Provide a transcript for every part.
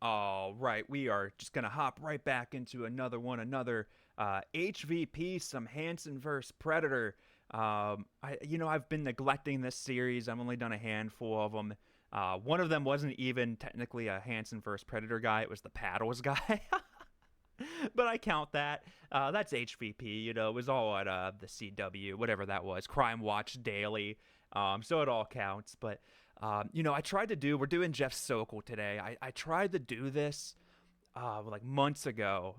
All right, we are just gonna hop right back into another HVP, some Hansen versus Predator. I've been neglecting this series. I've only done a handful of them. One of them wasn't even technically a Hansen versus Predator guy. It was the paddles guy. But I count that. That's HVP. It was all at the CW, whatever that was, Crime Watch Daily. So it all counts. But I tried to do. We're doing Jeff Sokol today. I tried to do this like months ago.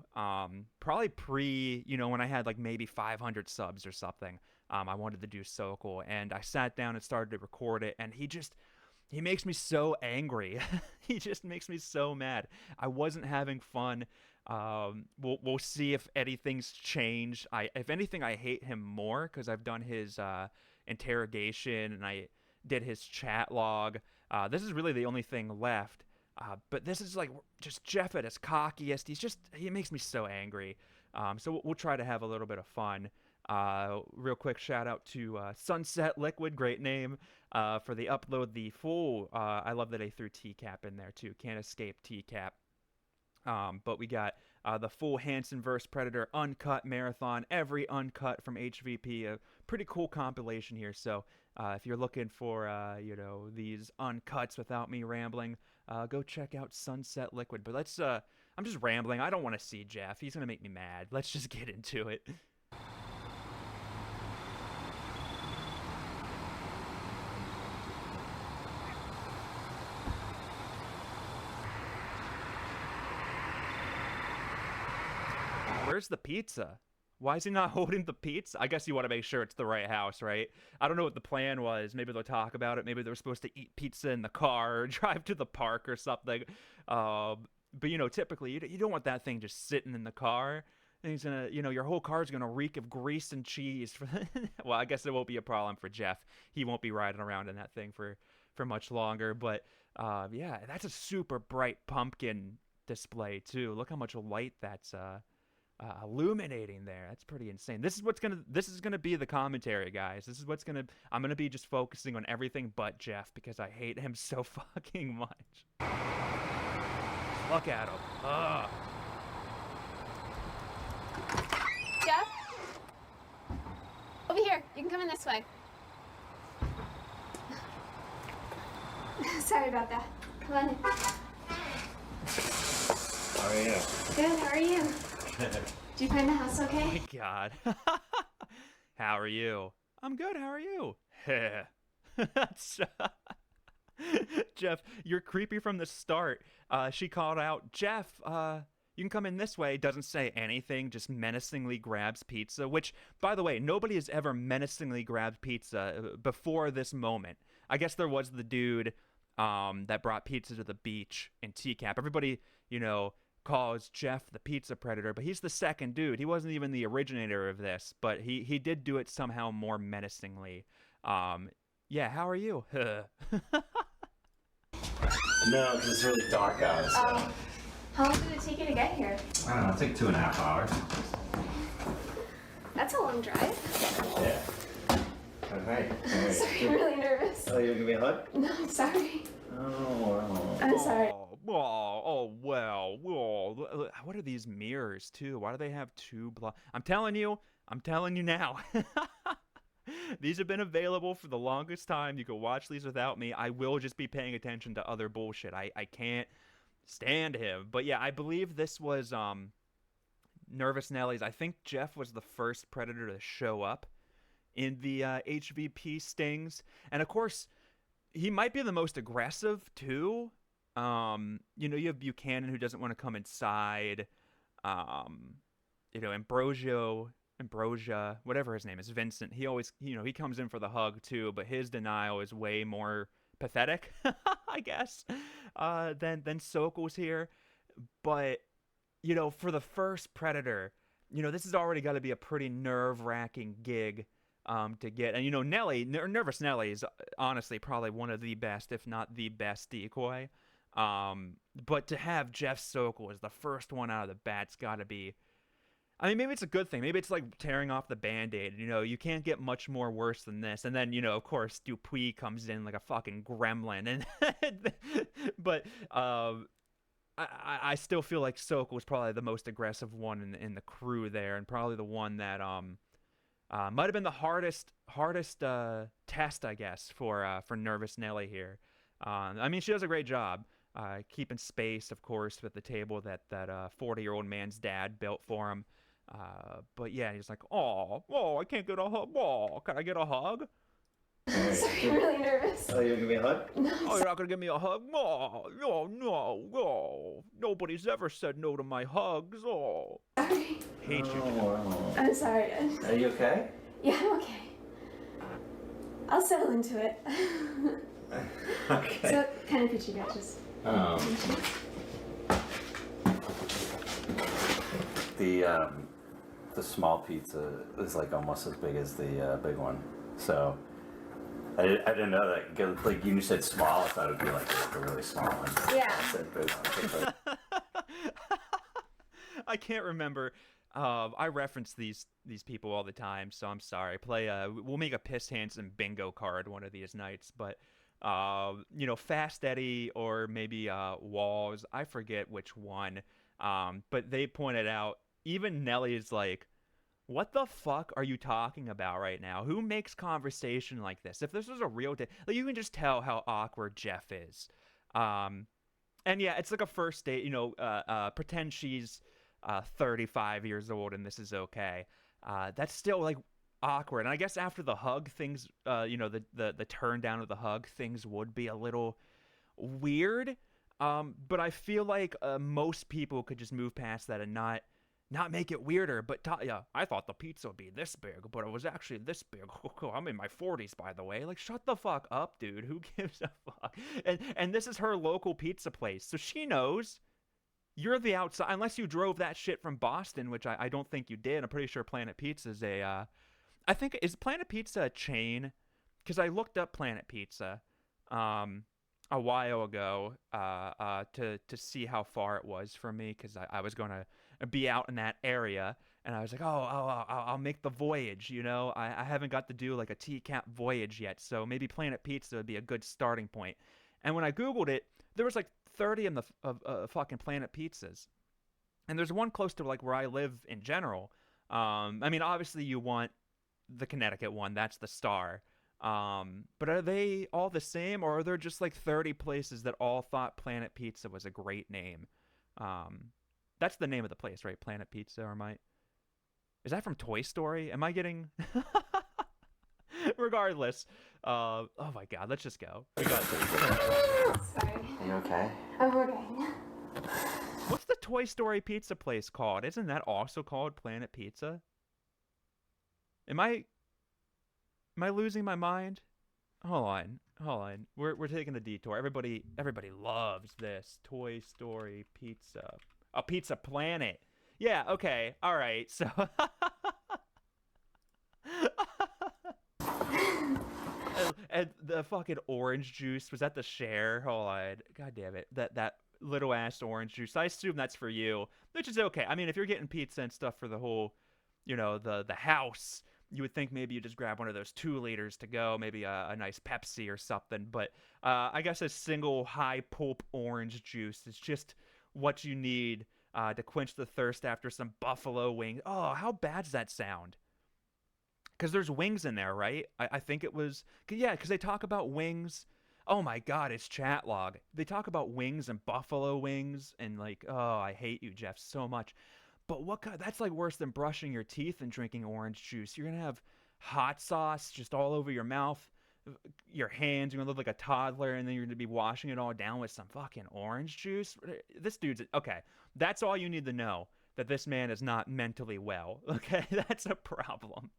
Probably pre, when I had like maybe 500 subs or something. I wanted to do Sokol, and I sat down and started to record it, and he makes me so angry. He just makes me so mad. I wasn't having fun. We'll see if anything's changed. If anything, I hate him more because I've done his interrogation and I did his chat log. This is really the only thing left. But this is like just Jeff at his cockiest. He makes me so angry. So we'll try to have a little bit of fun. Real quick shout out to Sunset Liquid, great name, for the upload. The full, I love that they threw TCAP in there too. Can't escape TCAP. But we got the full Hansen vs. Predator uncut marathon, every uncut from HVP, a pretty cool compilation here. So if you're looking for these uncuts without me rambling, go check out Sunset Liquid. But I'm just rambling. I don't want to see Jeff. He's gonna make me mad. Let's just get into it. Where's the pizza? Why is he not holding the pizza? I guess you want to make sure it's the right house, right? I don't know what the plan was. Maybe they'll talk about it. Maybe they were supposed to eat pizza in the car or drive to the park or something. But typically you don't want that thing just sitting in the car. And he's gonna, your whole car's gonna reek of grease and cheese. Well, I guess it won't be a problem for Jeff. He won't be riding around in that thing for much longer. But yeah, that's a super bright pumpkin display too. Look how much light that's illuminating there. That's pretty insane. This is gonna be the commentary, guys. I'm gonna be just focusing on everything but Jeff because I hate him so fucking much. Look at him. Ugh. Jeff? Over here. You can come in this way. Sorry about that. Come on in. How are you? Good, how are you? Did you find the house okay? Oh my god. How are you? I'm good. How are you? That's Jeff, you're creepy from the start. She called out, Jeff, you can come in this way. Doesn't say anything, just menacingly grabs pizza, which, by the way, nobody has ever menacingly grabbed pizza before this moment. I guess there was the dude that brought pizza to the beach in TCAP. Everybody, calls Jeff the pizza predator, but he's the second dude. He wasn't even the originator of this, but he did do it somehow more menacingly. Yeah, how are you? No, because it's really dark out. So. How long did it take you to get here? I don't know, it took 2.5 hours. That's a long drive. Yeah. Alright. Sorry, I'm really nervous. Oh, you're gonna be a hug? No, I'm sorry. Oh. I'm sorry. Well. What are these mirrors too? Why do they have two I'm telling you now. These have been available for the longest time. You can watch these without me. I will just be paying attention to other bullshit. I can't stand him. But yeah, I believe this was Nervous Nelly's. I think Jeff was the first Predator to show up in the HVP stings. And of course, he might be the most aggressive too. You have Buchanan who doesn't want to come inside. Ambrosia, whatever his name is, Vincent. He always, he comes in for the hug too, but his denial is way more pathetic, I guess, than Sokol's here. But, for the first Predator, this has already got to be a pretty nerve-wracking gig to get. And, Nervous Nelly is honestly probably one of the best, if not the best decoy. But to have Jeff Sokol as the first one out of the bat's got to be, I mean, maybe it's a good thing. Maybe it's like tearing off the Band-Aid. You can't get much more worse than this. And then, of course, Dupuis comes in like a fucking gremlin. And but I still feel like Sokol was probably the most aggressive one in the crew there, and probably the one that might have been the hardest test, I guess, for Nervous Nelly here. I mean, she does a great job keeping space, of course, with the table that 40-year-old man's dad built for him. But yeah, he's like, oh, I can't get a hug. Oh, can I get a hug? Sorry, I'm really nervous. Oh, you gonna give me a hug? No, Oh, you're not gonna give me a hug? Oh, no. Nobody's ever said no to my hugs. Oh, sorry. hate you. Oh. I'm sorry. Are you okay? Yeah, I'm okay. I'll settle into it. Okay. So, what kind of pizza you got? Just The small pizza is like almost as big as the big one. So I didn't know that. 'Cause, like you said small, I thought it'd be like a really small one. Yeah. I said big one. I can't remember. I reference these people all the time, so I'm sorry. We'll make a Piss Hansen bingo card one of these nights, but Fast Eddie or maybe Walls, I forget which one. But they pointed out even Nelly's like, what the fuck are you talking about right now? Who makes conversation like this? If this was a real day, like you can just tell how awkward Jeff is. And yeah, it's like a first date. Pretend she's 35 years old and this is okay. That's still like awkward. And I guess after the hug, things, the turn down of the hug, things would be a little weird. But I feel like most people could just move past that and not make it weirder. But yeah, I thought the pizza would be this big, but it was actually this big. I'm in my 40s, by the way. Like, shut the fuck up, dude. Who gives a fuck? And this is her local pizza place, so she knows you're the outside. Unless you drove that shit from Boston, which I don't think you did. I'm pretty sure Planet Pizza is is Planet Pizza a chain? Because I looked up Planet Pizza a while ago to see how far it was from me, because I was going to be out in that area, and I was like, I'll make the voyage, I haven't got to do like a TCAP voyage yet, so maybe Planet Pizza would be a good starting point. And when I Googled it, there was like 30 of fucking Planet Pizzas, and there's one close to like where I live in general. I mean, obviously you want the Connecticut one, that's the star. But are they all the same, or are there just like 30 places that all thought Planet Pizza was a great name? That's the name of the place, right? Planet Pizza, is that from Toy Story? Am I getting... Regardless, oh my god, let's just go. We got this. sorry. Are you okay? I'm okay. What's the Toy Story pizza place called? Isn't that also called Planet Pizza? Am I losing my mind? Hold on. We're taking a detour. Everybody loves this Toy Story pizza. A Pizza Planet. Yeah, okay. All right. So and the fucking orange juice, was that the share? Hold on. God damn it. That little ass orange juice. I assume that's for you, which is okay. I mean, if you're getting pizza and stuff for the whole, the house, you would think maybe you just grab one of those 2 liters to go, maybe a nice Pepsi or something. But I guess a single high pulp orange juice is just what you need to quench the thirst after some buffalo wings. Oh, how bad does that sound? Because there's wings in there, right? I think it was... Yeah, because they talk about wings. Oh my god, it's chat log. They talk about wings and buffalo wings, and like, oh, I hate you, Jeff, so much. But that's like worse than brushing your teeth and drinking orange juice. You're going to have hot sauce just all over your mouth, your hands. You're going to look like a toddler, and then you're going to be washing it all down with some fucking orange juice. This dude's... Okay, that's all you need to know, that this man is not mentally well. Okay, that's a problem.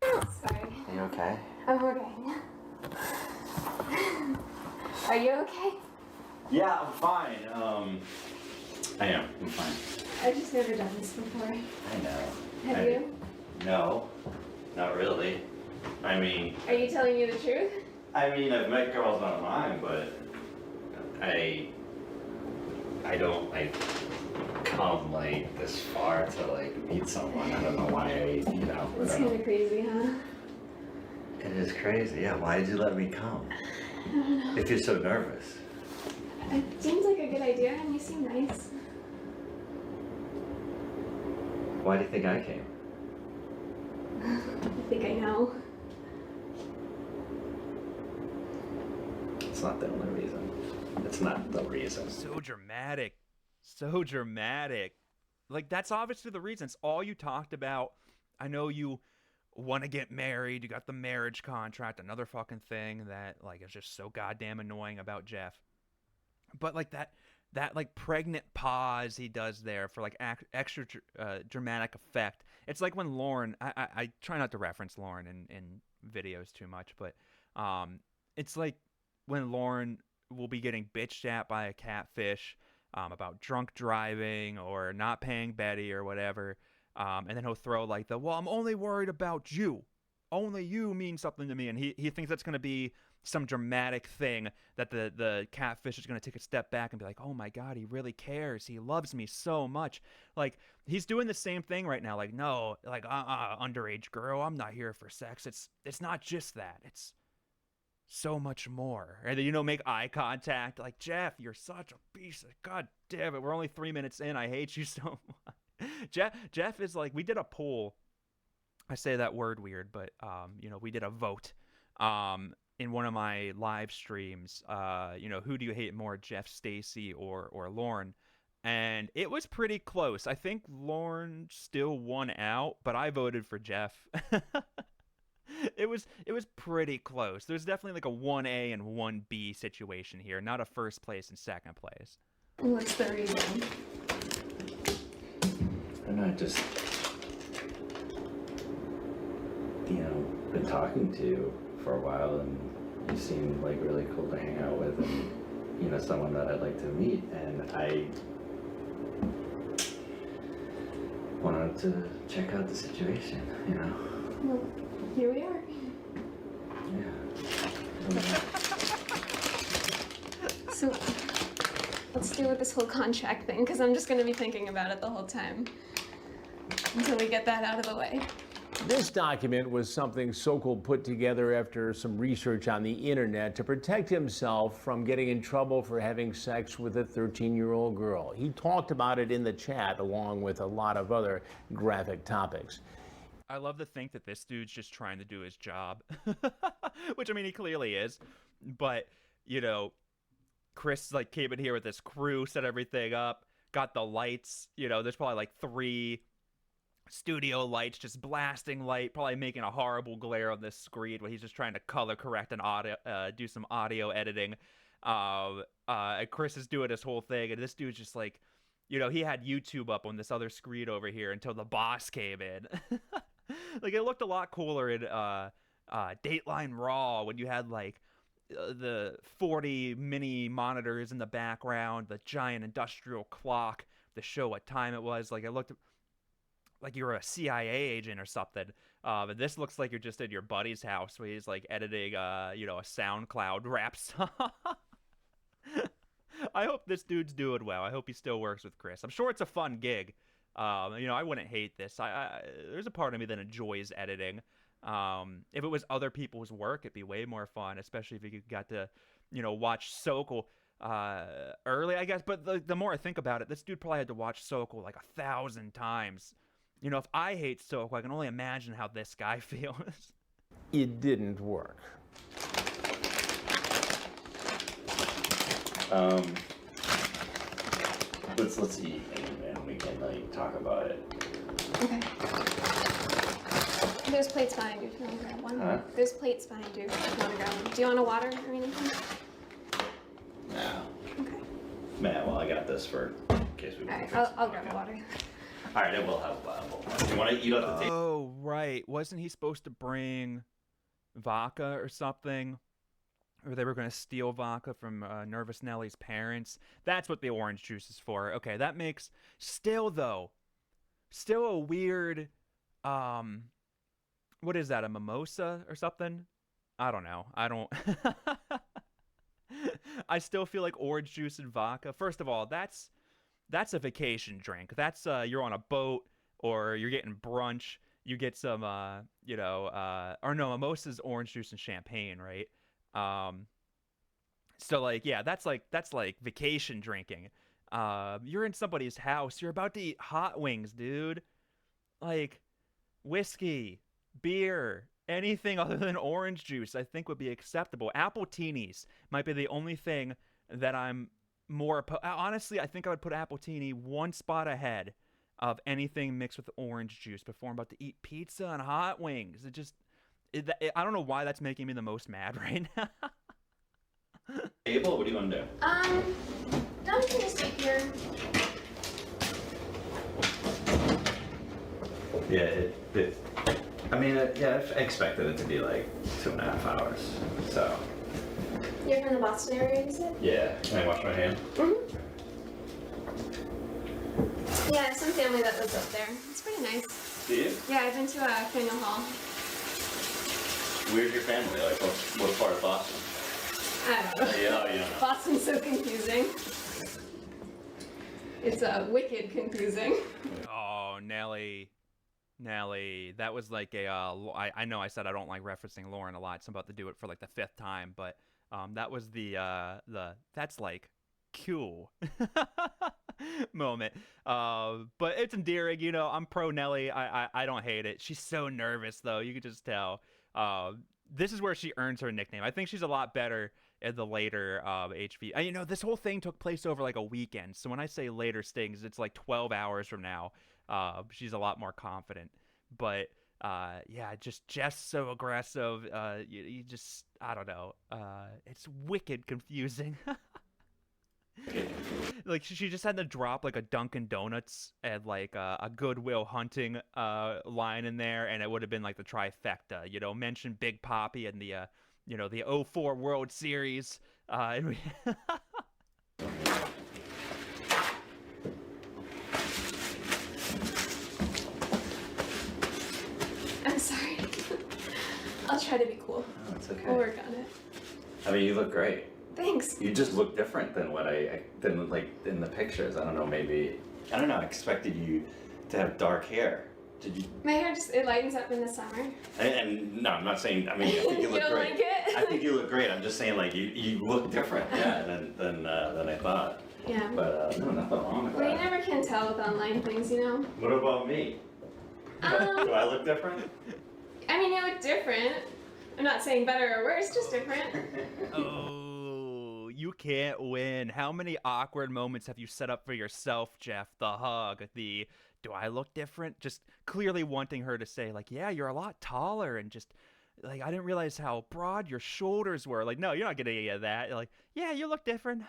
Sorry. Are you okay? I'm okay. Are you okay? Yeah, I'm fine. I am. I'm fine. I've just never done this before. I know. Have you? No, not really. I mean, Are you telling me the truth? I've met girls online, but I don't like come like this far to like meet someone. I don't know why It's I don't kind know. of crazy, huh? It is crazy. Yeah, why did you let me come? I don't know. If you're so nervous. It seems like a good idea, and you seem nice. Why do you think I came? I think I know. It's not the only reason. It's not the reason. So dramatic. So dramatic. Like, that's obviously the reason. It's all you talked about. I know you want to get married. You got the marriage contract, another fucking thing that, like, is just so goddamn annoying about Jeff. But, like, that like pregnant pause he does there for like extra dramatic effect. It's like when Lauren, I try not to reference Lauren in videos too much, but it's like when Lauren will be getting bitched at by a catfish about drunk driving or not paying Betty or whatever, and then he'll throw like well, I'm only worried about you. Only you mean something to me, and he thinks that's going to be some dramatic thing that the catfish is going to take a step back and be like, oh my god, he really cares, he loves me so much. Like, he's doing the same thing right now. Like, no, like, underage girl, I'm not here for sex. It's not just that, it's so much more. And then, make eye contact. Like, Jeff, you're such a piece of, god damn it, we're only 3 minutes in, I hate you so much. Jeff is like, we did a poll. I say that word weird, but we did a vote in one of my live streams. Who do you hate more, Jeff, Stacy, or Lauren? And it was pretty close. I think Lauren still won out, but I voted for Jeff. It was pretty close. There's definitely like a 1A and 1B situation here, not a first place and second place. What's the reason? And I just, been talking to you for a while, and you seem like really cool to hang out with, and someone that I'd like to meet, and I wanted to check out the situation, Well, here we are. Yeah. So, let's deal with this whole contract thing, because I'm just going to be thinking about it the whole time until we get that out of the way. This document was something Sokol put together after some research on the internet to protect himself from getting in trouble for having sex with a 13-year-old girl. He talked about it in the chat along with a lot of other graphic topics. I love to think that this dude's just trying to do his job, which, I mean, he clearly is. But, Chris, like, came in here with this crew, set everything up, got the lights. There's probably like 3 studio lights, just blasting light, probably making a horrible glare on this screen when he's just trying to color correct and audio, do some audio editing. And Chris is doing this whole thing, and this dude's just like, he had YouTube up on this other screen over here until the boss came in. Like, it looked a lot cooler in Dateline Raw when you had like the 40 mini monitors in the background, the giant industrial clock to show what time it was. Like, it looked like you were a CIA agent or something. But this looks like you're just at your buddy's house where he's like editing, a SoundCloud rap song. I hope this dude's doing well. I hope he still works with Chris. I'm sure it's a fun gig. I wouldn't hate this. There's a part of me that enjoys editing. If it was other people's work, it'd be way more fun, especially if you got to, watch Sokol early, I guess. But the more I think about it, this dude probably had to watch Sokol like 1,000 times. If I hate Sokol, I can only imagine how this guy feels. It didn't work. Let's eat and we can like talk about it. Okay. There's plates behind you if you want to grab one. Huh? There's plates behind you if you want to grab one. Do you want a water or anything? No. Okay. Man, well, I got this for in case we. Alright, I'll grab a water. All right, it will help. You want to eat off the table? Oh, right. Wasn't he supposed to bring vodka or something? Or they were going to steal vodka from Nervous Nelly's parents. That's what the orange juice is for. Okay, that makes... Still a weird... What is that, a mimosa or something? I don't know. I don't... I still feel like orange juice and vodka. First of all, that's a vacation drink. That's, you're on a boat or you're getting brunch. You get some, or no, mimosa's orange juice and champagne, right? So like, yeah, that's like vacation drinking. You're in somebody's house. You're about to eat hot wings, dude. Like whiskey, beer, anything other than orange juice, I think would be acceptable. Apple teenies might be the only thing that I'm honestly, I think I would put apple teeny one spot ahead of anything mixed with orange juice before I'm about to eat pizza and hot wings. I don't know why that's making me the most mad right now. Abel, what do you want to do? Don't you just sit here? Yeah, I mean, yeah, I expected it to be like 2.5 hours. So. You're from the Boston area, you said? Yeah. Can I wash my hand? Mm-hmm. Yeah, I have some family that lives up there. It's pretty nice. Do you? Yeah, I've been to Faneuil Hall. Where's your family? Like, what part of Boston? I don't know. Yeah, you don't know. Boston's so confusing. It's wicked confusing. Oh, Nelly. That was like I know I said I don't like referencing Lauren a lot, so I'm about to do it for like the 5th time, but that was the that's like cool moment. But it's endearing, you know. I'm pro Nelly. I don't hate it. She's so nervous though. You could just tell. This is where she earns her nickname. I think she's a lot better in the later HV. You know, this whole thing took place over like a weekend. So when I say later stings, it's like 12 hours from now. She's a lot more confident. But yeah, just so aggressive. You just, I don't know. It's wicked confusing. Like she just had to drop like a Dunkin' Donuts and like a Goodwill Hunting line in there, and it would have been like the trifecta. You know, mention Big Papi and the you know, the '04 World Series. And we I'm sorry. I'll try to be cool. Oh, it's okay. We'll work on it. I mean, you look great. Thanks. You just look different than what than like in the pictures. I don't know, maybe, I don't know, I expected you to have dark hair. Did you? My hair it lightens up in the summer. And no, I'm not saying, I mean, I think you look don't great. like it? I think you look great. I'm just saying, like, you look different, yeah, than I thought. Yeah. But no, nothing wrong with Well, you that. never can tell with online things, you know? What about me? Do I look different? I mean, you look different. I'm not saying better or worse, just different. Oh, you can't win. How many awkward moments have you set up for yourself, Jeff? The hug, the do I look different? Just clearly wanting her to say, like, yeah, you're a lot taller, and just like, I didn't realize how broad your shoulders were. Like, no, you're not getting any of that. You're like, yeah, you look different.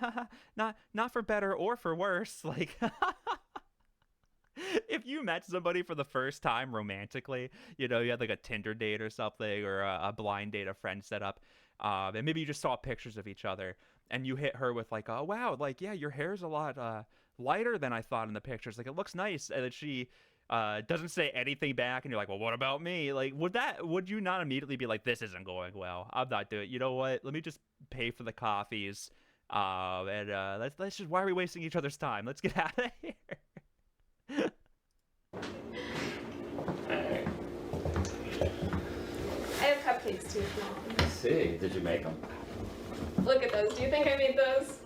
not for better or for worse. Like, if you met somebody for the first time romantically, you know, you had like a Tinder date or something, or a blind date a friend set up, and maybe you just saw pictures of each other, and you hit her with like, oh wow, like, yeah, your hair's a lot lighter than I thought in the pictures. Like, it looks nice, and then she doesn't say anything back, and you're like, well, what about me? Like, would you not immediately be like, this isn't going well, I'm not doing it, you know what, let me just pay for the coffees, and let's just, why are we wasting each other's time, let's get out of here. Alright. I have cupcakes too, if you want one. See, did you make them? Look at those. Do you think I made those?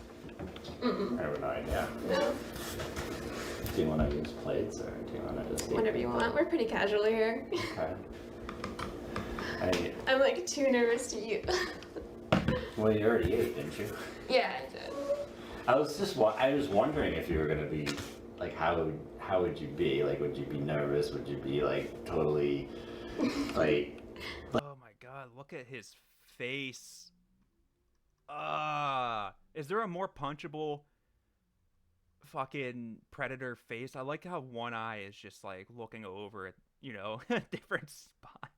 Mm-mm. I have no idea. No. Do you want to use plates, or do you want to just eat? Whatever you want. We're pretty casual here. Okay. I'm like too nervous to eat. Well, you already ate, didn't you? Yeah, I did. I was wondering if you were gonna be like, how would you be? Like, would you be nervous? Would you be like totally like? Oh my god, look at his face. Is there a more punchable fucking Predator face? I like how one eye is just like looking over at, you know, a different spot.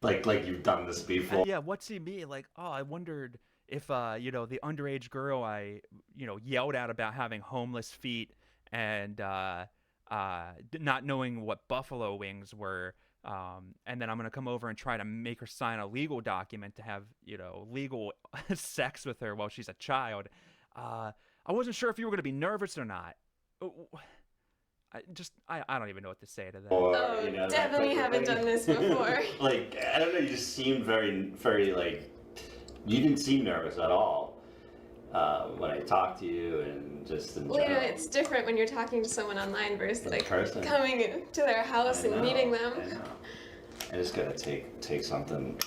like you've done this before. Yeah, what's he mean? Like, oh, I wondered if you know, the underage girl I, you know, yelled at about having homeless feet and not knowing what buffalo wings were, and then I'm gonna come over and try to make her sign a legal document to have, you know, legal sex with her while she's a child. I wasn't sure if you were gonna be nervous or not. I don't even know what to say to that. Or, Oh, you know, definitely haven't done this before. Like, I don't know, you just seem very, very like You didn't seem nervous at all when I talked to you, and just in Well, you know, general. it's different when you're talking to someone online versus In like person. coming to their house I and know, meeting them. I know. I just gotta take something.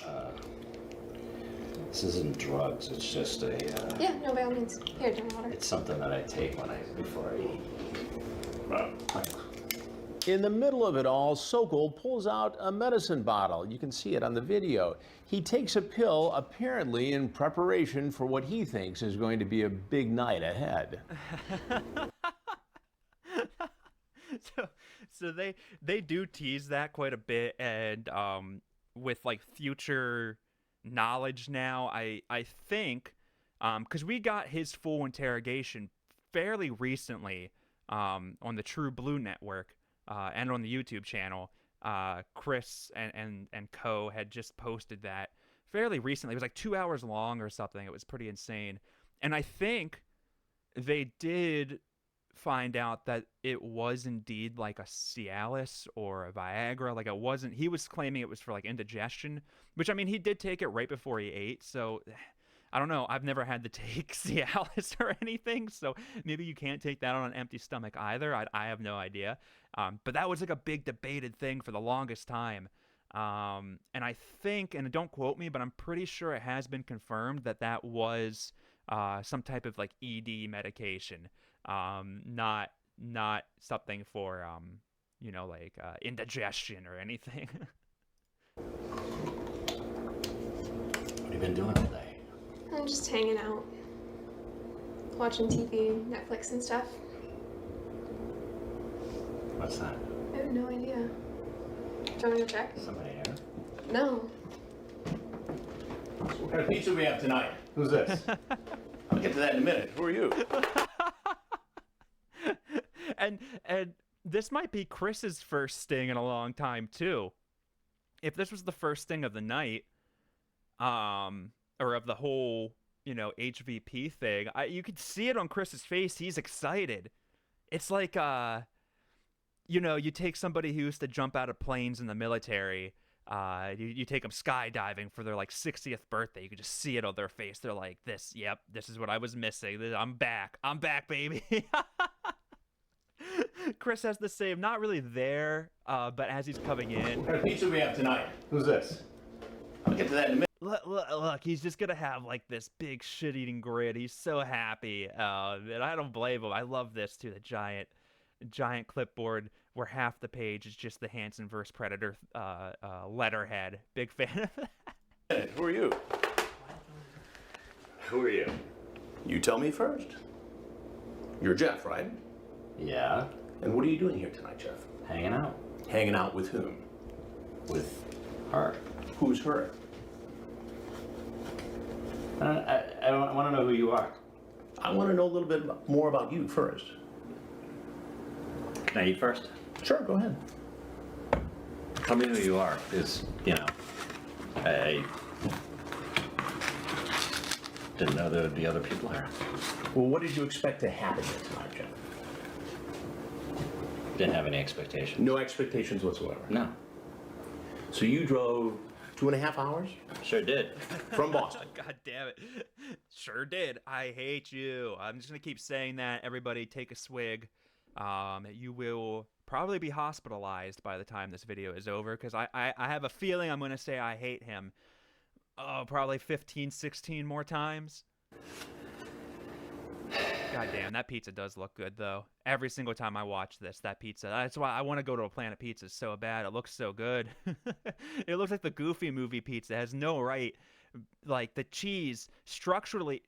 This isn't drugs. It's just a. Yeah, no, by all means. Here, drink water. It's something that I take before I eat. Thanks. In the middle of it all, Sokol pulls out a medicine bottle. You can see it on the video. He takes a pill, apparently in preparation for what he thinks is going to be a big night ahead. So they do tease that quite a bit, and with like future knowledge now, I think, because we got his full interrogation fairly recently on the True Blue Network and on the YouTube channel. Chris and Co had just posted that fairly recently. It was like 2 hours long or something. It was pretty insane, and I think they did find out that it was indeed like a Cialis or a Viagra. Like, it wasn't, he was claiming it was for like indigestion, which, I mean, he did take it right before he ate, so I don't know. I've never had to take Cialis or anything, so maybe you can't take that on an empty stomach either. I have no idea. But that was like a big debated thing for the longest time. And I think, and don't quote me, but I'm pretty sure it has been confirmed that that was some type of like ED medication. Not something for you know, like indigestion or anything. What have you been doing all day? I'm just hanging out, watching TV, Netflix and stuff. What's that? I have no idea. Do you want me to check? Somebody here? No. What kind of pizza we have tonight? Who's this? I'll get to that in a minute. Who are you? and this might be Chris's first sting in a long time too. If this was the first sting of the night, or of the whole, you know, HVP thing, you could see it on Chris's face. He's excited. It's like, you know, you take somebody who used to jump out of planes in the military. You take them skydiving for their like 60th birthday. You could just see it on their face. They're like, this is what I was missing. I'm back, baby. Chris has the same, not really there, but as he's coming in. What kind of pizza we have tonight? Who's this? I'll get to that in a minute. Look, he's just gonna have like this big shit-eating grin. He's so happy, and I don't blame him. I love this too. The giant clipboard where half the page is just the Hansen vs. Predator letterhead. Big fan of that. Who are you? Who are you? You tell me first. You're Jeff, right? Yeah, And what are you doing here tonight, Jeff? hanging out Hanging out with whom? with her. Who's her? I want to know who you are. I want to know a little bit more about you first. Can I eat first? Sure, go ahead. Tell me who you are, because, you know, I didn't know there would be other people here. Well, what did you expect to happen here tonight, Jeff? Didn't have any expectations. No expectations whatsoever. No. So you drove 2.5 hours Sure did. from Boston. God damn it. Sure did. I hate you. I'm just going to keep saying that. Everybody take a swig. You will probably be hospitalized by the time this video is over, because I have a feeling I'm going to say I hate him. Oh, probably 15, 16 more times. God damn, that pizza does look good, though. Every single time I watch this, that pizza. That's why I want to go to a Planet Pizza so bad. It looks so good. It looks like the Goofy movie pizza. It has no right. Like, the cheese, structurally,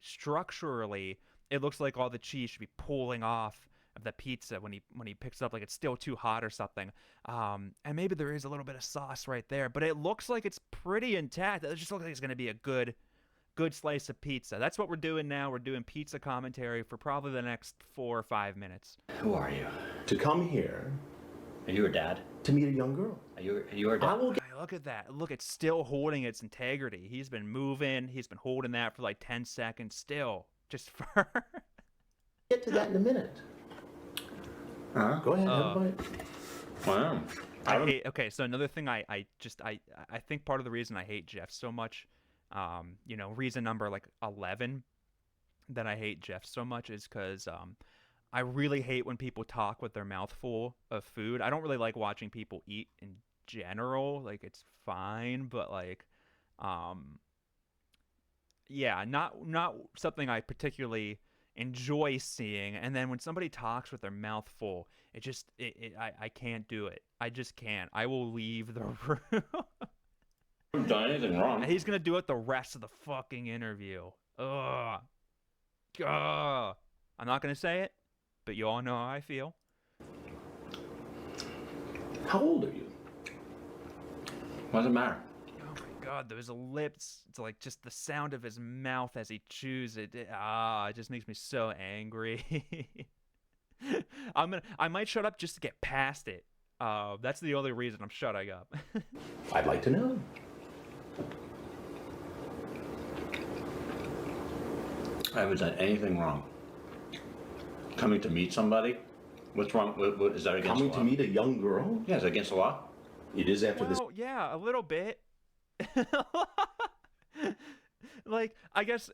it looks like all the cheese should be pulling off of the pizza when he picks it up, like it's still too hot or something. And maybe there is a little bit of sauce right there, but it looks like it's pretty intact. It just looks like it's going to be a good slice of pizza. That's what we're doing now. We're doing pizza commentary for probably the next 4 or 5 minutes. Who are you? To come here Are you her dad? to meet a young girl. Are you her dad? I will get Look at that. Look, it's still holding its integrity. He's been moving. He's been holding that for like 10 seconds still. Just for... to that in a minute. Huh? Go ahead, have a bite. Wow. I hate, okay, so another thing I think part of the reason I hate Jeff so much Reason number like 11 that I hate Jeff so much is because I really hate when people talk with their mouth full of food. I don't really like watching people eat in general. Like it's fine, but like, um, yeah, not something I particularly enjoy seeing. And then when somebody talks with their mouth full, I can't do it. I just can't. I will leave the room. I've done anything wrong. And he's gonna do it the rest of the fucking interview. Ugh. Ugh. I'm not gonna say it, but you all know how I feel. How old are you? What does it matter? Oh my god, those lips. It's like just the sound of his mouth as he chews it. It just makes me so angry. I might shut up just to get past it. That's the only reason I'm shutting up. I'd like to know. I haven't done anything wrong. Coming to meet somebody? What's wrong? What is that against Coming the to law? meet a young girl? Yeah, is that against the law? It is after this. Well, yeah, a little bit. Like, I guess,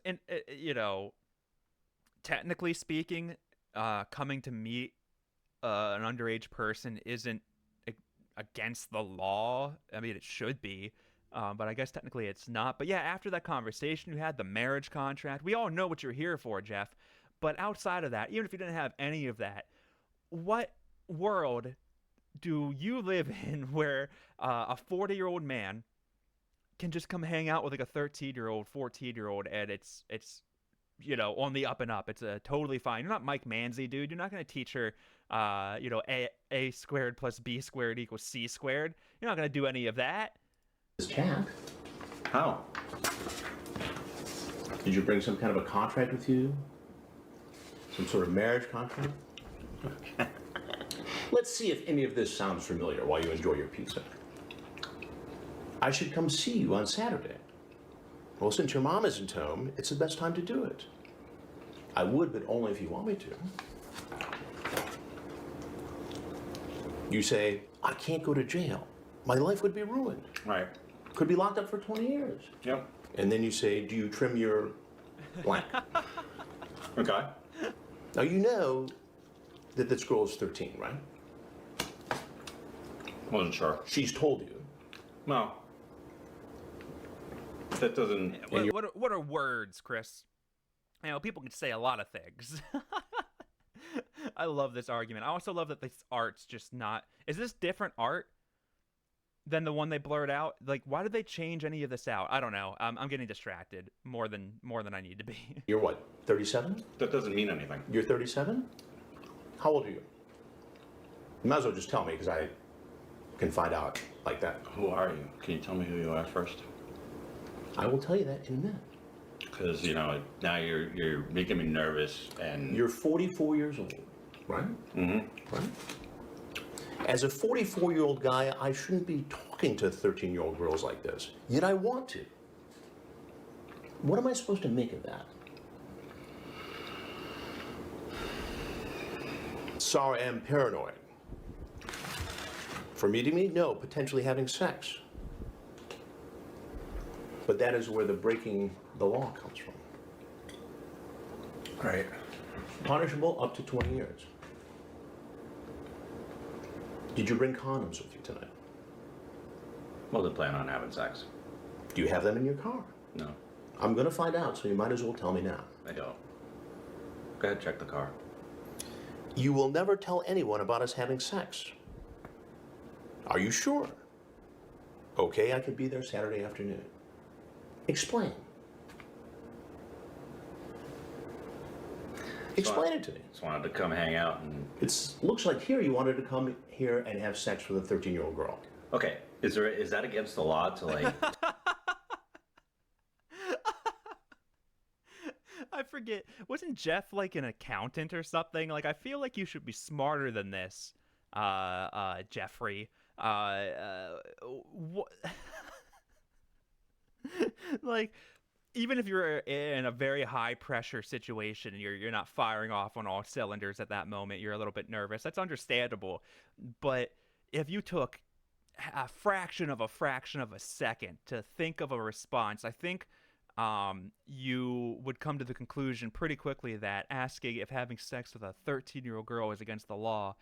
technically speaking, coming to meet an underage person isn't against the law. I mean, it should be, but I guess technically it's not. But yeah, after that conversation, you had the marriage contract. We all know what you're here for, Jeff. But outside of that, even if you didn't have any of that, what world do you live in where a 40-year-old man can just come hang out with like a 13-year-old, 14-year-old, and it's on the up and up? It's totally fine. You're not Mike Manzi, dude. You're not going to teach her, a squared plus b squared equals c squared. You're not going to do any of that. This chat. How? Did you bring some kind of a contract with you? Some sort of marriage contract? Let's see if any of this sounds familiar while you enjoy your pizza. I should come see you on Saturday. Well, since your mom isn't home, it's the best time to do it. I would, but only if you want me to. You say, I can't go to jail. My life would be ruined. Right. Could be locked up for 20 years. Yep. And then you say, do you trim your blank? Okay. Now you know that this girl is 13, right? Wasn't sure. She's told you. No. That doesn't. What are words, Chris? People can say a lot of things. I love this argument. I also love that this art's just not. Is this different art than the one they blurred out? Like, why did they change any of this out? I don't know. I'm getting distracted more than I need to be. You're what, 37? That doesn't mean anything. You're 37? How old are you? You might as well just tell me, because I can find out like that. Who are you? Can you tell me who you are first? I will tell you that in a minute. Because now you're making me nervous, and You're 44 years old, right? Mm-hmm. Right? As a 44-year-old guy, I shouldn't be talking to 13-year-old girls like this. Yet I want to. What am I supposed to make of that? Sorry, I am paranoid. For meeting me? No, potentially having sex. But that is where the breaking the law comes from. Right. Punishable up to 20 years. Did you bring condoms with you tonight? Well, they plan on having sex. Do you have them in your car? No, I'm gonna find out, so you might as well tell me now. I don't. Go ahead, check the car. You will never tell anyone about us having sex. Are you sure? Okay, I could be there Saturday afternoon. Explain. Explain it to me. Just wanted to come hang out and. It looks like here you wanted to come here and have sex with a 13-year-old girl. Okay, is that against the law to like? I forget. Wasn't Jeff like an accountant or something? Like, I feel like you should be smarter than this, Jeffrey. Like, even if you're in a very high pressure situation and you're not firing off on all cylinders at that moment, you're a little bit nervous. That's understandable. But if you took a fraction of a second to think of a response, I think you would come to the conclusion pretty quickly that asking if having sex with a 13-year-old girl is against the law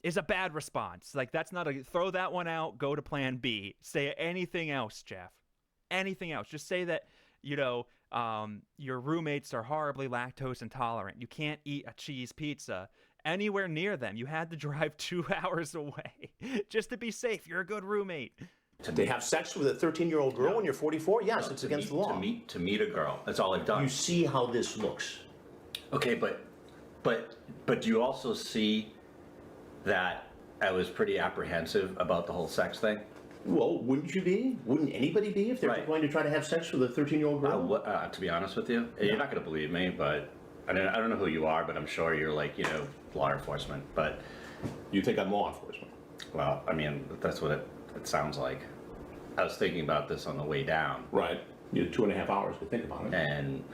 is a bad response. Like, that's not a throw that one out, go to plan B. Say anything else, Jeff. Anything else. Just say that, your roommates are horribly lactose intolerant. You can't eat a cheese pizza anywhere near them. You had to drive 2 hours away just to be safe. You're a good roommate. To have sex with a 13-year-old girl when you're 44? Yes, it's against the law. To meet a girl. That's all I've done. You see how this looks. Okay, but do you also see that I was pretty apprehensive about the whole sex thing? Well, wouldn't you be? Wouldn't anybody be if they're Right. going to try to have sex with a 13-year-old girl? To be honest with you, you're not going to believe me, but I don't know who you are, but I'm sure you're like, law enforcement. But You think I'm law enforcement? well, I mean, that's what it sounds like. I was thinking about this on the way down, Right. You had 2.5 hours to think about it. and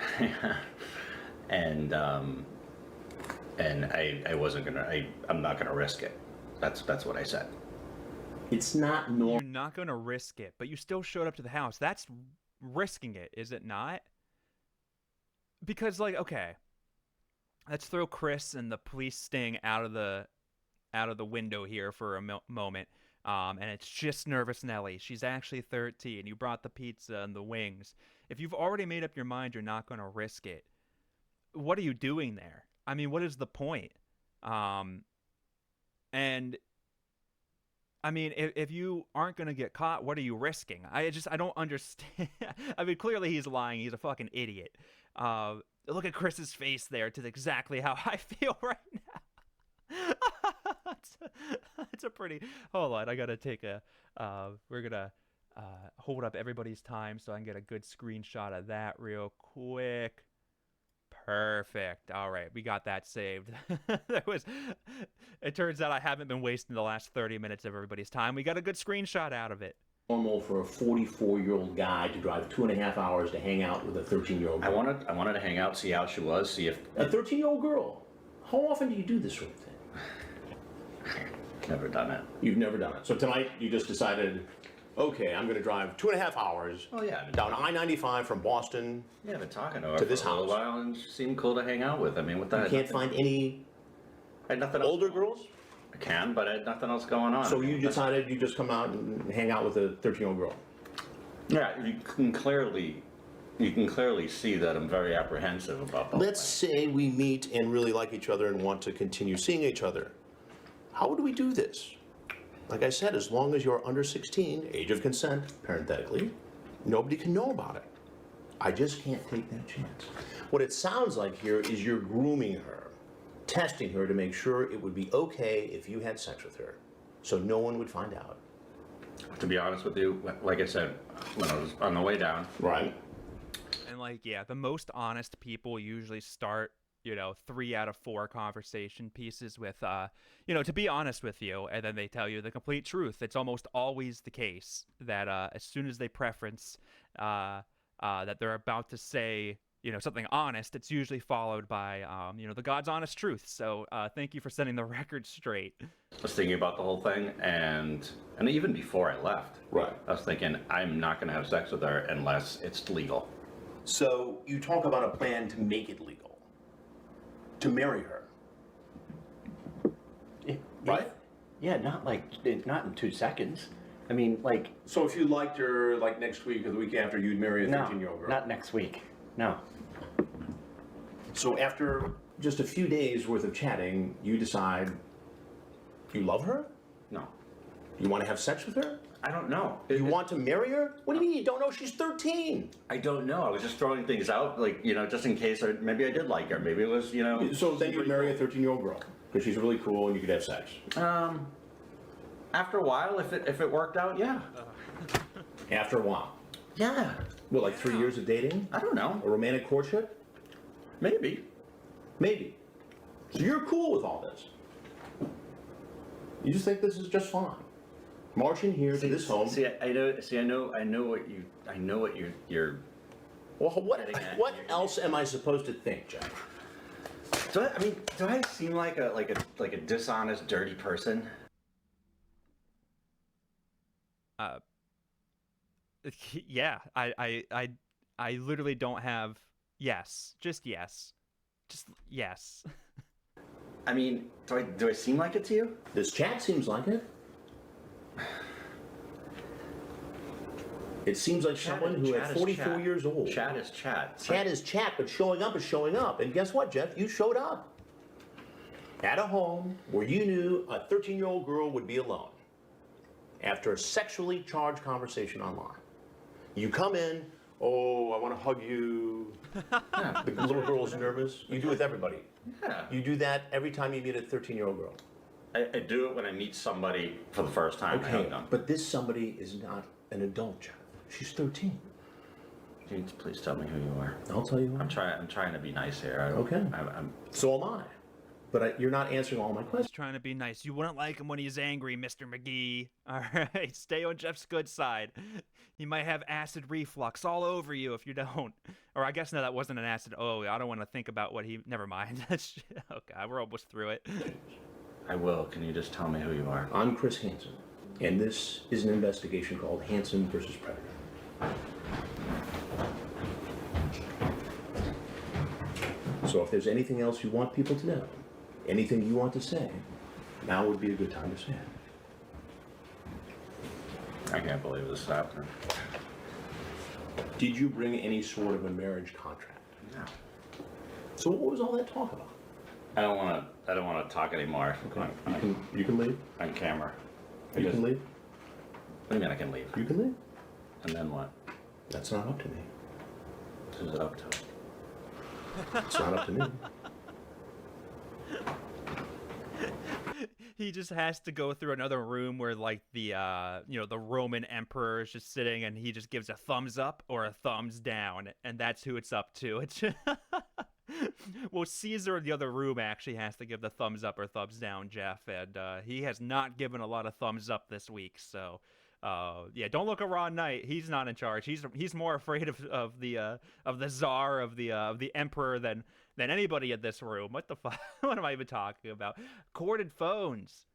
and I wasn't gonna. I'm not gonna risk it. That's what I said. It's not normal. You're not going to risk it, but you still showed up to the house. That's risking it, is it not? Because, like, okay, let's throw Chris and the police sting out of the window here for a moment. And it's just nervous Nelly. She's actually 13. You brought the pizza and the wings. If you've already made up your mind you're not going to risk it, what are you doing there? I mean, what is the point? And I mean, if you aren't going to get caught, what are you risking? I don't understand. I mean, clearly he's lying. He's a fucking idiot. Look at Chris's face there. It's exactly how I feel right now. It's a pretty... Hold on. I got to take a... we're going to hold up everybody's time so I can get a good screenshot of that real quick. Perfect. All right, we got that saved. It turns out I haven't been wasting the last 30 minutes of everybody's time. We got a good screenshot out of it. Normal for a 44-year-old guy to drive 2.5 hours to hang out with a 13-year-old girl. I wanted to hang out, see how she was, see if A 13-year-old girl. How often do you do this sort of thing? never done it. You've never done it. So tonight you just decided, okay, I'm going to drive 2.5 hours Oh yeah, down I-95 from Boston. Yeah, I've been talking to her To this for a little house. while, and she seemed cool to hang out with. I mean, what the You heck? can't find any I had nothing else. older girls? I can, but I had nothing else going on. So you decided you just come out and hang out with a 13-year-old girl. Yeah, you can clearly see that I'm very apprehensive about that. Let's say we meet and really like each other and want to continue seeing each other. How would we do this? Like I said, as long as you're under 16, age of consent, parenthetically, nobody can know about it. I just can't take that chance. What it sounds like here is you're grooming her, testing her to make sure it would be okay if you had sex with her, so no one would find out. To be honest with you, like I said, when I was on the way down, Right. And like, yeah, the most honest people usually start, 3 out of 4 conversation pieces with, to be honest with you, and then they tell you the complete truth. It's almost always the case that as soon as they preference that they're about to say, something honest, it's usually followed by, the God's honest truth. So thank you for setting the record straight. I was thinking about the whole thing, and even before I left, Right. I was thinking I'm not going to have sex with her unless it's legal. So you talk about a plan to make it legal, to marry her, right? Yeah, not in 2 seconds. I mean, like, So if you liked her, like next week or the week after, you'd marry a no, 13-year-old girl. not next week. No. So after just a few days worth of chatting, you decide you love her? No, You want to have sex with her? I don't know. You want to marry her? What do you mean you don't know? She's 13. I don't know. I was just throwing things out, like, just in case. Maybe I did like her. Maybe it was, So then you'd marry a 13-year-old girl because she's really cool and you could have sex. After a while, if it worked out, yeah. After a while. Yeah. Well, like 3 years of dating? I don't know. A romantic courtship? Maybe. Maybe. So you're cool with all this. You just think this is just fine. Marching here to this home. I know what you're. Well, what Getting at what here. else am I supposed to think, Jack? Do I seem like a dishonest, dirty person? Yeah, I I literally don't have yes. Just yes. Just yes. I mean, do I seem like it to you? This chat seems like it. It seems like someone who at 44 years old. Chat is chat. Chat is chat, but showing up is showing up. And guess what, Jeff? You showed up. At a home where you knew a 13-year-old girl would be alone after a sexually charged conversation online. You come in, oh, I want to hug you. Yeah. The little girl is nervous. You do it with everybody. Yeah. You do that every time you meet a 13-year-old girl. I do it when I meet somebody for the first time. I hug them. But this somebody is not an adult, Jeff. She's 13. Dude, please tell me who you are. I'll tell you. I'm trying to be nice here. Okay. So am I. But you're not answering all my questions. He's trying to be nice. You wouldn't like him when he's angry, Mr. McGee. All right, stay on Jeff's good side. He might have acid reflux all over you if you don't. Or I guess no, that wasn't an acid. Oh, I don't want to think about what he. Never mind. Okay, we're almost through it. I will. Can you just tell me who you are? I'm Chris Hansen, and this is an investigation called Hansen versus Predator. So if there's anything else you want people to know, anything you want to say, now would be a good time to say it. I can't believe this is happening. Did you bring any sort of a marriage contract? No. So what was all that talk about? I don't want to talk anymore. You can leave. On camera. You can leave. What do you mean I can leave? You can leave. And then what? That's not up to me. Who's it up to? It's not up to me. He just has to go through another room where like the the Roman emperor is just sitting and he just gives a thumbs up or a thumbs down, and that's who it's up to. It's well, Caesar in the other room actually has to give the thumbs up or thumbs down, Jeff, and he has not given a lot of thumbs up this week. So yeah, don't look at Raw Knight. He's not in charge. He's more afraid of the czar of the emperor than anybody in this room. What the fuck? What am I even talking about? Corded phones.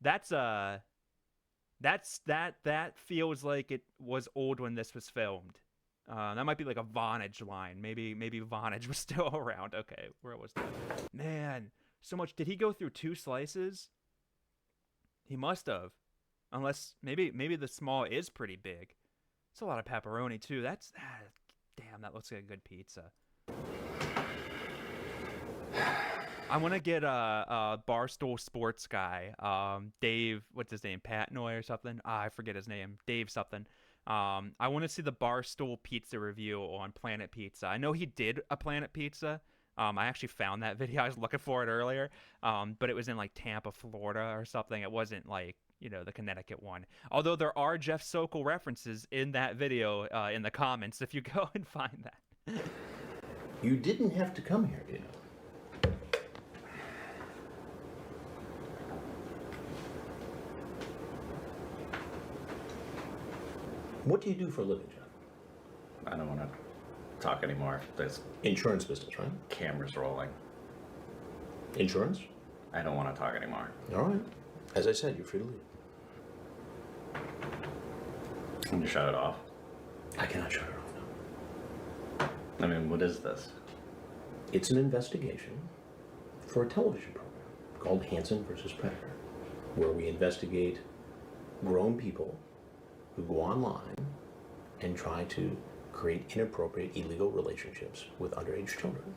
That feels like it was old when this was filmed. That might be like a Vonage line. Maybe Vonage was still around. Okay, where was that? Man, so much. Did he go through 2 slices? He must have. Unless maybe the small is pretty big. It's a lot of pepperoni too. That's damn. That looks like a good pizza. I want to get a Barstool Sports guy, Dave. What's his name? Patnoy or something? I forget his name. Dave something. I want to see the Barstool Pizza review on Planet Pizza. I know he did a Planet Pizza. I actually found that video. I was looking for it earlier. But it was in like Tampa, Florida or something. It wasn't like, the Connecticut one. Although there are Jeff Sokol references in that video in the comments if you go and find that. You didn't have to come here, you know. What do you do for a living, Jeff? I don't want to talk anymore. There's Insurance business, right? cameras rolling. Insurance? I don't want to talk anymore. All right. As I said, you're free to leave. Can you shut it off? I cannot shut it off now. I mean, what is this? It's an investigation for a television program called Hansen versus Predator, where we investigate grown people who go online and try to create inappropriate, illegal relationships with underage children.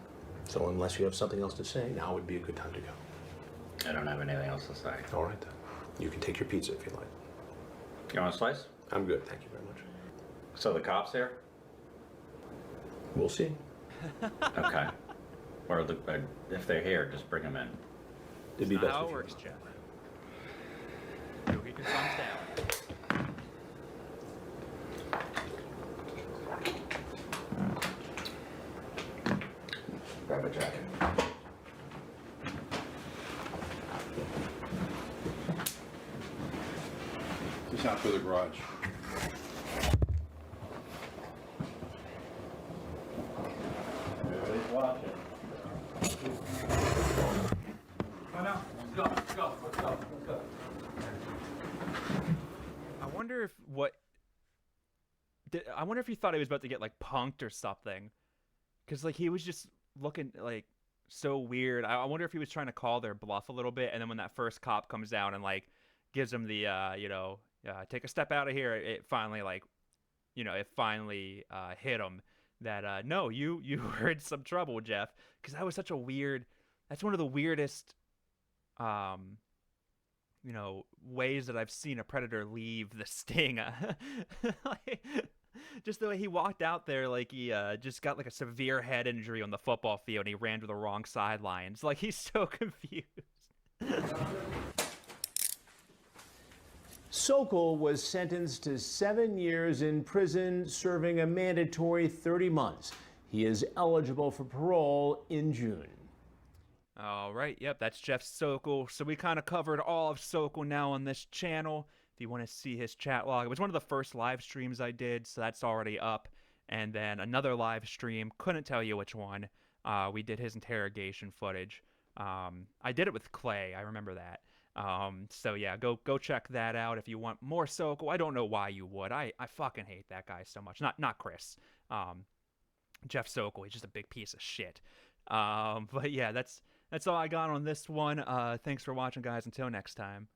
So unless you have something else to say, now would be a good time to go. I don't have anything else to say. All right, then. You can take your pizza if you like. You want a slice? I'm good, thank you very much. So the cops here? We'll see. Okay. Or if they're here, just bring them in. It'd be Not best how if it you works, were. Jeff. Go get your thumbs down. Grab a jacket. Just out for the garage. Everybody's watching. I wonder if what I wonder if he thought he was about to get like punked or something, because like he was just looking like so weird. I wonder if he was trying to call their bluff a little bit, and then when that first cop comes down and like gives him the take a step out of here, it finally like it finally hit him that no, you were in some trouble, Jeff, because that was such a weird. That's one of the weirdest ways that I've seen a predator leave the sting. Like, just the way he walked out there, like he just got like a severe head injury on the football field and he ran to the wrong sidelines. Like he's so confused. Sokol was sentenced to 7 years in prison, serving a mandatory 30 months. He is eligible for parole in June. All right, yep, that's Jeff Sokol. So we kind of covered all of Sokol now on this channel. If you want to see his chat log, it was one of the first live streams I did, so that's already up. And then another live stream, couldn't tell you which one. We did his interrogation footage. I did it with Clay, I remember that. So yeah, go check that out if you want more Sokol. I don't know why you would. I fucking hate that guy so much. Not Chris. Jeff Sokol, he's just a big piece of shit. But yeah, that's all I got on this one. Thanks for watching, guys. Until next time.